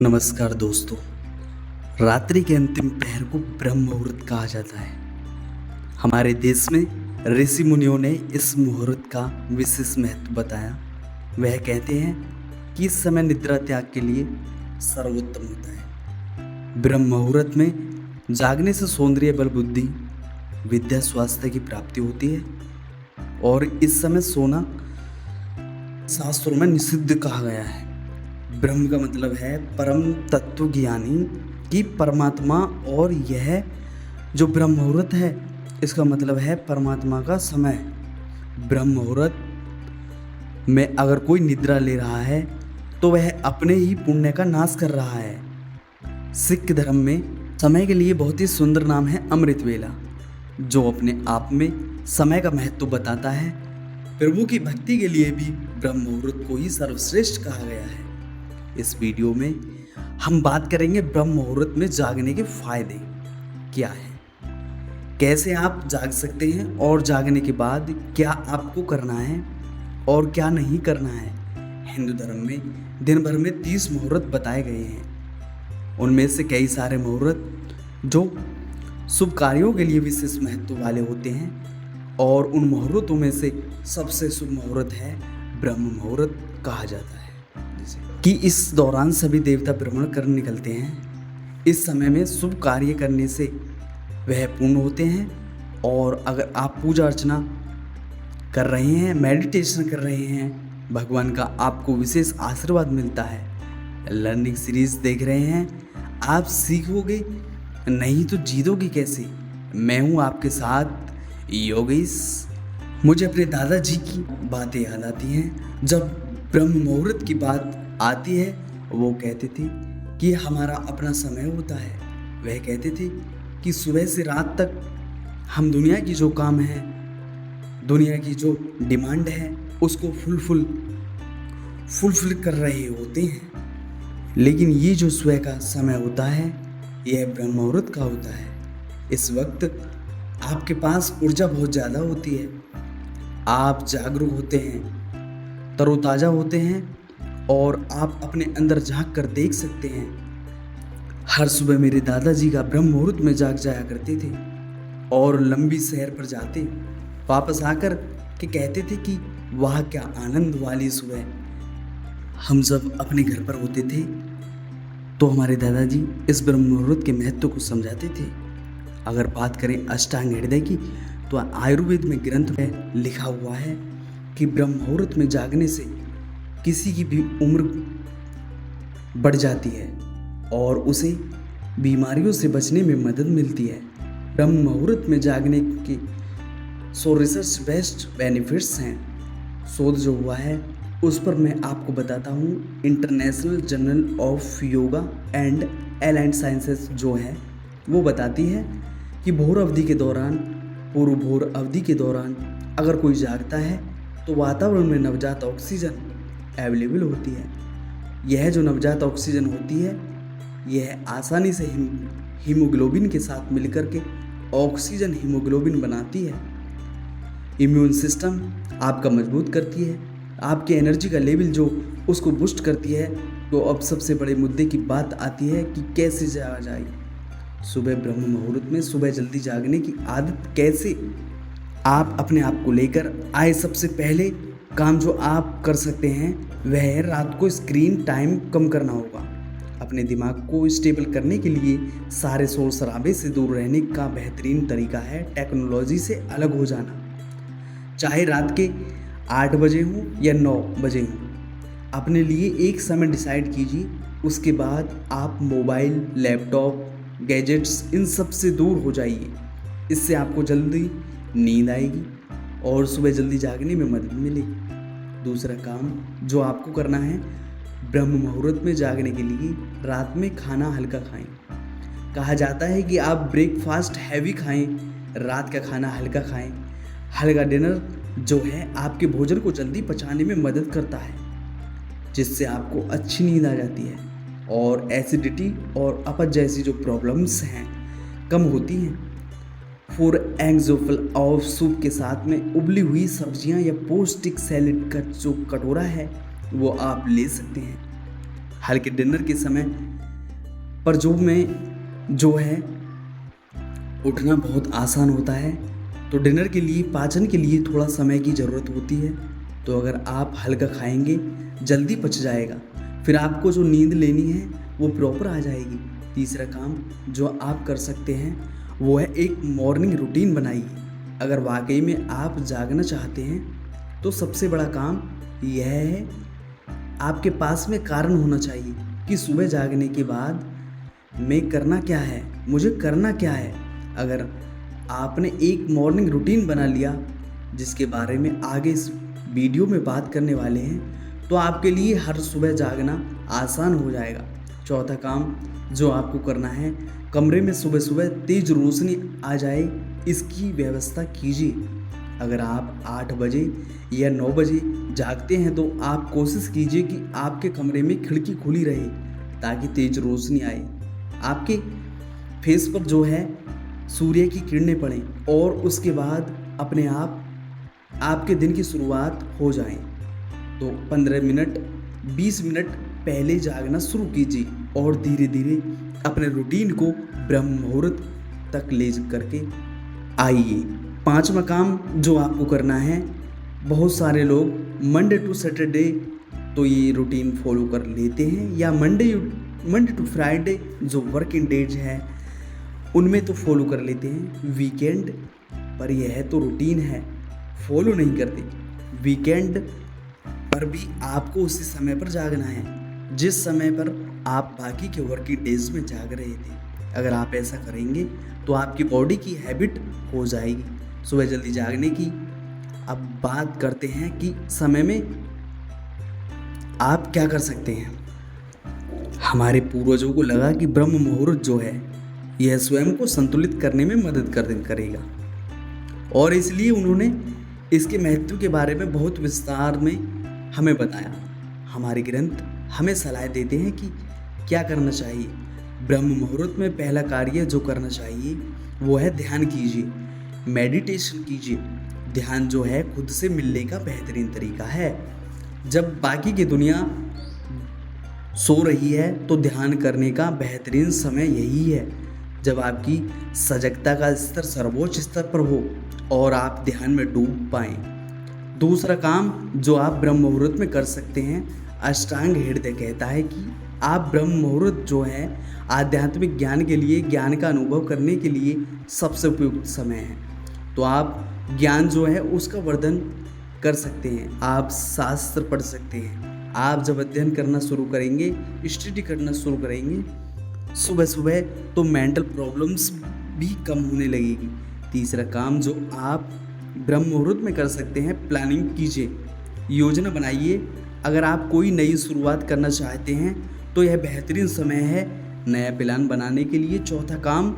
नमस्कार दोस्तों। रात्रि के अंतिम पहर को ब्रह्म मुहूर्त कहा जाता है। हमारे देश में ऋषि मुनियों ने इस मुहूर्त का विशेष महत्व बताया। वह कहते हैं कि इस समय निद्रा त्याग के लिए सर्वोत्तम होता है। ब्रह्म मुहूर्त में जागने से सौंदर्य, बल, बुद्धि, विद्या, स्वास्थ्य की प्राप्ति होती है और इस समय सोना शास्त्रों में निषिद्ध कहा गया है। ब्रह्म का मतलब है परम तत्व ज्ञानी की परमात्मा, और यह जो ब्रह्म मुहूर्त है इसका मतलब है परमात्मा का समय। ब्रह्म मुहूर्त में अगर कोई निद्रा ले रहा है तो वह अपने ही पुण्य का नाश कर रहा है। सिख धर्म में समय के लिए बहुत ही सुंदर नाम है अमृत वेला, जो अपने आप में समय का महत्व बताता है। प्रभु की भक्ति के लिए भी ब्रह्म मुहूर्त को ही सर्वश्रेष्ठ कहा गया है। इस वीडियो में हम बात करेंगे ब्रह्म मुहूर्त में जागने के फायदे क्या हैं, कैसे आप जाग सकते हैं और जागने के बाद क्या आपको करना है और क्या नहीं करना है। हिंदू धर्म में दिन भर में 30 मुहूर्त बताए गए हैं। उनमें से कई सारे मुहूर्त जो शुभ कार्यों के लिए विशेष महत्व वाले होते हैं, और उन मुहूर्तों में से सबसे शुभ मुहूर्त है ब्रह्म मुहूर्त कहा जाता है। कि इस दौरान सभी देवता भ्रमण कर निकलते हैं। इस समय में शुभ कार्य करने से वह पूर्ण होते हैं, और अगर आप पूजा अर्चना कर रहे हैं, मेडिटेशन कर रहे हैं, भगवान का आपको विशेष आशीर्वाद मिलता है। लर्निंग सीरीज देख रहे हैं, आप सीखोगे नहीं तो जीतोगे कैसे। मैं हूँ आपके साथ योगेश। मुझे अपने दादाजी की बातें याद आती हैं। जब ब्रह्म मुहूर्त की बात आती है, वो कहते थे कि हमारा अपना समय होता है। वह कहते थे कि सुबह से रात तक हम दुनिया की जो काम है, दुनिया की जो डिमांड है, उसको फुलफिल कर रहे होते हैं। लेकिन ये जो सुबह का समय होता है, यह ब्रह्म मुहूर्त का होता है। इस वक्त आपके पास ऊर्जा बहुत ज़्यादा होती है, आप जागरूक होते हैं, तरोताज़ा होते हैं, और आप अपने अंदर झांक कर देख सकते हैं। हर सुबह मेरे दादाजी का ब्रह्म मुहूर्त में जाग जाया करते थे और लंबी सैर पर जाते, वापस आकर के कहते थे कि वाह क्या आनंद वाली सुबह। हम जब अपने घर पर होते थे तो हमारे दादाजी इस ब्रह्म मुहूर्त के महत्व को समझाते थे। अगर बात करें अष्टांग हृदय की, तो आयुर्वेद में ग्रंथ में लिखा हुआ है कि ब्रह्म मुहूर्त में जागने से किसी की भी उम्र बढ़ जाती है और उसे बीमारियों से बचने में मदद मिलती है। ब्रह्म मुहूर्त में जागने के रिसर्च बेस्ड बेनिफिट्स हैं। शोध जो हुआ है उस पर मैं आपको बताता हूँ। International journal of yoga and aligned sciences जो है वो बताती है कि पूर्व भोर अवधि के दौरान अगर कोई जागता है तो वातावरण में नवजात ऑक्सीजन अवेलेबल होती है। यह जो नवजात ऑक्सीजन होती है, यह आसानी से हीमोग्लोबिन के साथ मिलकर के ऑक्सीजन हीमोग्लोबिन बनाती है। इम्यून सिस्टम आपका मजबूत करती है, आपके एनर्जी का लेवल जो उसको बूस्ट करती है। तो अब सबसे बड़े मुद्दे की बात आती है कि कैसे जागा जाए। सुबह ब्रह्म मुहूर्त में सुबह जल्दी जागने की आदत कैसे आप अपने आप को लेकर आए। सबसे पहले काम जो आप कर सकते हैं वह है रात को स्क्रीन टाइम कम करना होगा। अपने दिमाग को स्टेबल करने के लिए सारे शोर शराबे से दूर रहने का बेहतरीन तरीका है टेक्नोलॉजी से अलग हो जाना। चाहे रात के 8 बजे हों या 9 बजे हों, अपने लिए एक समय डिसाइड कीजिए। उसके बाद आप मोबाइल, लैपटॉप, गैजेट्स इन सब से दूर हो जाइए। इससे आपको जल्दी नींद आएगी और सुबह जल्दी जागने में मदद मिलेगी। दूसरा काम जो आपको करना है, ब्रह्म मुहूर्त में जागने के लिए रात में खाना हल्का खाएं। कहा जाता है कि आप ब्रेकफास्ट हैवी खाएं, रात का खाना हल्का खाएं। हल्का डिनर जो है आपके भोजन को जल्दी पचाने में मदद करता है, जिससे आपको अच्छी नींद आ जाती है और एसिडिटी और अपच जैसी जो प्रॉब्लम्स हैं कम होती हैं। 4 एग्जोफल ऑफ सूप के साथ में उबली हुई सब्जियां या पौष्टिक सैलेड का जो कटोरा है वो आप ले सकते हैं। हल्के डिनर के समय पर जो है उठना बहुत आसान होता है। तो डिनर के लिए पाचन के लिए थोड़ा समय की ज़रूरत होती है। तो अगर आप हल्का खाएंगे जल्दी पच जाएगा, फिर आपको जो नींद लेनी है वो प्रॉपर आ जाएगी। तीसरा काम जो आप कर सकते हैं वो है एक मॉर्निंग रूटीन बनाइए। अगर वाकई में आप जागना चाहते हैं तो सबसे बड़ा काम यह है, आपके पास में कारण होना चाहिए कि सुबह जागने के बाद मैं करना क्या है, मुझे करना क्या है। अगर आपने एक मॉर्निंग रूटीन बना लिया, जिसके बारे में आगे इस वीडियो में बात करने वाले हैं, तो आपके लिए हर सुबह जागना आसान हो जाएगा। चौथा काम जो आपको करना है, कमरे में सुबह सुबह तेज रोशनी आ जाए इसकी व्यवस्था कीजिए। अगर आप 8 बजे या 9 बजे जागते हैं तो आप कोशिश कीजिए कि आपके कमरे में खिड़की खुली रहे ताकि तेज रोशनी आए, आपके फेस पर जो है सूर्य की किरणें पड़ें और उसके बाद अपने आप आपके दिन की शुरुआत हो जाए। तो 15 मिनट 20 मिनट पहले जागना शुरू कीजिए और धीरे धीरे अपने रूटीन को ब्रह्म मुहूर्त तक ले करके आइए। पांचवा काम जो आपको करना है, बहुत सारे लोग मंडे टू सैटरडे तो ये रूटीन फॉलो कर लेते हैं, या मंडे टू फ्राइडे जो वर्किंग डेज है उनमें तो फॉलो कर लेते हैं। वीकेंड पर यह तो रूटीन है, फॉलो नहीं करते। वीकेंड पर भी आपको उसी समय पर जागना है जिस समय पर आप बाकी के वर्किंग डेज में जाग रहे थे। अगर आप ऐसा करेंगे तो आपकी बॉडी की हैबिट हो जाएगी सुबह जल्दी जागने की। अब बात करते हैं कि समय में आप क्या कर सकते हैं। हमारे पूर्वजों को लगा कि ब्रह्म मुहूर्त जो है यह स्वयं को संतुलित करने में मदद करेगा, और इसलिए उन्होंने इसके महत्व के बारे में बहुत विस्तार में हमें बताया। हमारे ग्रंथ हमें सलाह देते हैं कि क्या करना चाहिए। ब्रह्म मुहूर्त में पहला कार्य जो करना चाहिए वो है ध्यान कीजिए, मेडिटेशन कीजिए। ध्यान जो है खुद से मिलने का बेहतरीन तरीका है। जब बाकी की दुनिया सो रही है तो ध्यान करने का बेहतरीन समय यही है, जब आपकी सजगता का स्तर सर्वोच्च स्तर पर हो और आप ध्यान में डूब पाएं। दूसरा काम जो आप ब्रह्म मुहूर्त में कर सकते हैं, अष्टांग हृदय कहता है कि आप ब्रह्म मुहूर्त जो है आध्यात्मिक ज्ञान के लिए, ज्ञान का अनुभव करने के लिए सबसे उपयुक्त समय है। तो आप ज्ञान जो है उसका वर्धन कर सकते हैं, आप शास्त्र पढ़ सकते हैं। आप जब अध्ययन करना शुरू करेंगे, स्टडी करना शुरू करेंगे सुबह सुबह, तो मेंटल प्रॉब्लम्स भी कम होने लगेगी। तीसरा काम जो आप ब्रह्म मुहूर्त में कर सकते हैं, प्लानिंग कीजिए, योजना बनाइए। अगर आप कोई नई शुरुआत करना चाहते हैं तो यह बेहतरीन समय है नया प्लान बनाने के लिए। चौथा काम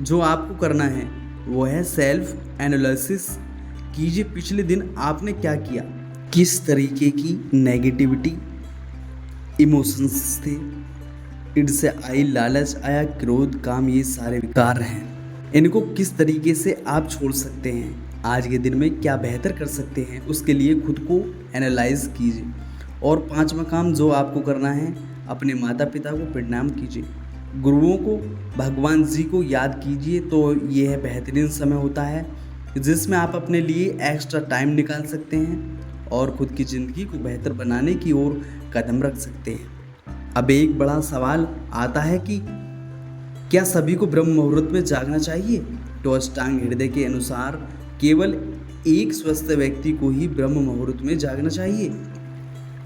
जो आपको करना है वो है सेल्फ एनालिसिस कीजिए। पिछले दिन आपने क्या किया, किस तरीके की नेगेटिविटी इमोशंस थे, ईर्ष्या आई, लालच आया, क्रोध, काम, ये सारे विकार हैं। इनको किस तरीके से आप छोड़ सकते हैं, आज के दिन में क्या बेहतर कर सकते हैं, उसके लिए खुद को एनालाइज कीजिए। और पांचवा काम जो आपको करना है, अपने माता पिता को प्रणाम कीजिए, गुरुओं को, भगवान जी को याद कीजिए। तो यह बेहतरीन समय होता है जिसमें आप अपने लिए एक्स्ट्रा टाइम निकाल सकते हैं और खुद की ज़िंदगी को बेहतर बनाने की ओर कदम रख सकते हैं। अब एक बड़ा सवाल आता है कि क्या सभी को ब्रह्म मुहूर्त में जागना चाहिए? तो अष्टांग हृदय के अनुसार केवल एक स्वस्थ व्यक्ति को ही ब्रह्म मुहूर्त में जागना चाहिए।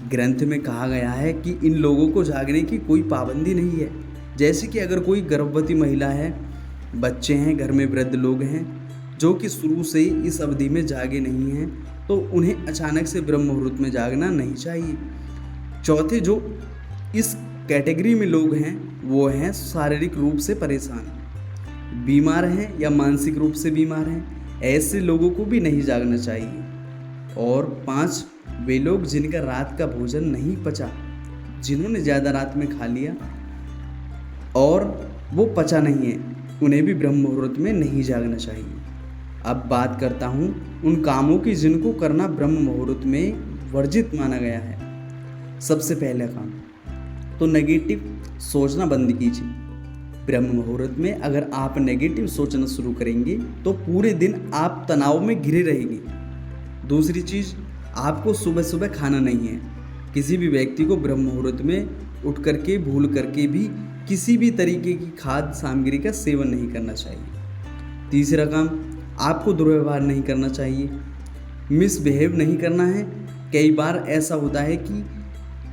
ग्रंथ में कहा गया है कि इन लोगों को जागने की कोई पाबंदी नहीं है। जैसे कि अगर कोई गर्भवती महिला है, बच्चे हैं, घर में वृद्ध लोग हैं जो कि शुरू से इस अवधि में जागे नहीं हैं, तो उन्हें अचानक से ब्रह्म मुहूर्त में जागना नहीं चाहिए। चौथे जो इस कैटेगरी में लोग हैं वो हैं शारीरिक रूप से परेशान, बीमार हैं या मानसिक रूप से बीमार हैं, ऐसे लोगों को भी नहीं जागना चाहिए। और 5 वे लोग जिनका रात का भोजन नहीं पचा, जिन्होंने ज़्यादा रात में खा लिया और वो पचा नहीं है, उन्हें भी ब्रह्म मुहूर्त में नहीं जागना चाहिए। अब बात करता हूँ उन कामों की जिनको करना ब्रह्म मुहूर्त में वर्जित माना गया है। सबसे पहला काम तो नेगेटिव सोचना बंद कीजिए। ब्रह्म मुहूर्त में अगर आप नेगेटिव सोचना शुरू करेंगे तो पूरे दिन आप तनाव में घिरे रहेंगे। दूसरी चीज़, आपको सुबह सुबह खाना नहीं है। किसी भी व्यक्ति को ब्रह्म मुहूर्त में उठ करके भूल करके भी किसी भी तरीके की खाद्य सामग्री का सेवन नहीं करना चाहिए। तीसरा काम, आपको दुर्व्यवहार नहीं करना चाहिए, मिसबिहेव नहीं करना है। कई बार ऐसा होता है कि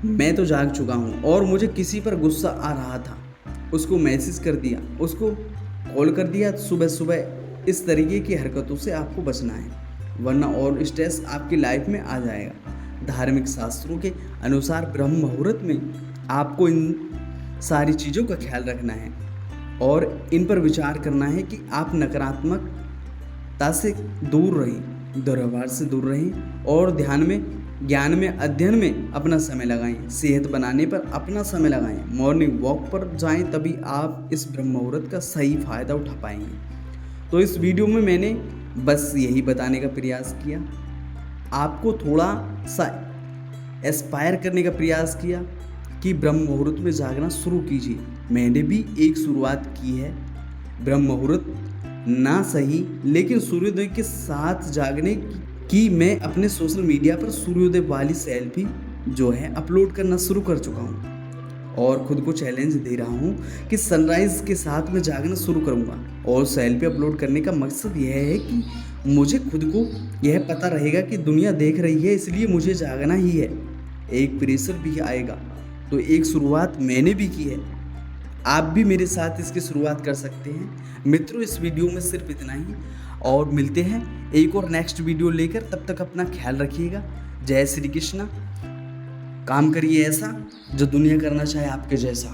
मैं तो जाग चुका हूँ और मुझे किसी पर गुस्सा आ रहा था, उसको मैसेज कर दिया, उसको कॉल कर दिया सुबह सुबह। इस तरीके की हरकतों से आपको बचना है, वरना और स्ट्रेस आपकी लाइफ में आ जाएगा। धार्मिक शास्त्रों के अनुसार ब्रह्म मुहूर्त में आपको इन सारी चीज़ों का ख्याल रखना है और इन पर विचार करना है कि आप नकारात्मकता से दूर रहें, दुर्व्यवहार से दूर रहें और ध्यान में, ज्ञान में, अध्ययन में अपना समय लगाएं। सेहत बनाने पर अपना समय लगाएं, मॉर्निंग वॉक पर जाएं, तभी आप इस ब्रह्म मुहूर्त का सही फ़ायदा उठा पाएंगे। तो इस वीडियो में मैंने बस यही बताने का प्रयास किया, आपको थोड़ा सा एस्पायर करने का प्रयास किया कि ब्रह्म मुहूर्त में जागना शुरू कीजिए। मैंने भी एक शुरुआत की है, ब्रह्म मुहूर्त ना सही लेकिन सूर्योदय के साथ जागने की मैं अपने सोशल मीडिया पर सूर्योदय वाली सेल्फी जो है अपलोड करना शुरू कर चुका हूँ और खुद को चैलेंज दे रहा हूँ कि सनराइज़ के साथ मैं जागना शुरू करूँगा। और सेल्फी अपलोड करने का मकसद यह है कि मुझे खुद को यह पता रहेगा कि दुनिया देख रही है, इसलिए मुझे जागना ही है। एक प्रेशर भी आएगा, तो एक शुरुआत मैंने भी की है, आप भी मेरे साथ इसकी शुरुआत कर सकते हैं। मित्रों, इस वीडियो में सिर्फ इतना ही और मिलते हैं एक और नेक्स्ट वीडियो लेकर। तब तक अपना ख्याल रखिएगा। जय श्री कृष्णा। काम करिए ऐसा जो दुनिया करना चाहे आपके जैसा।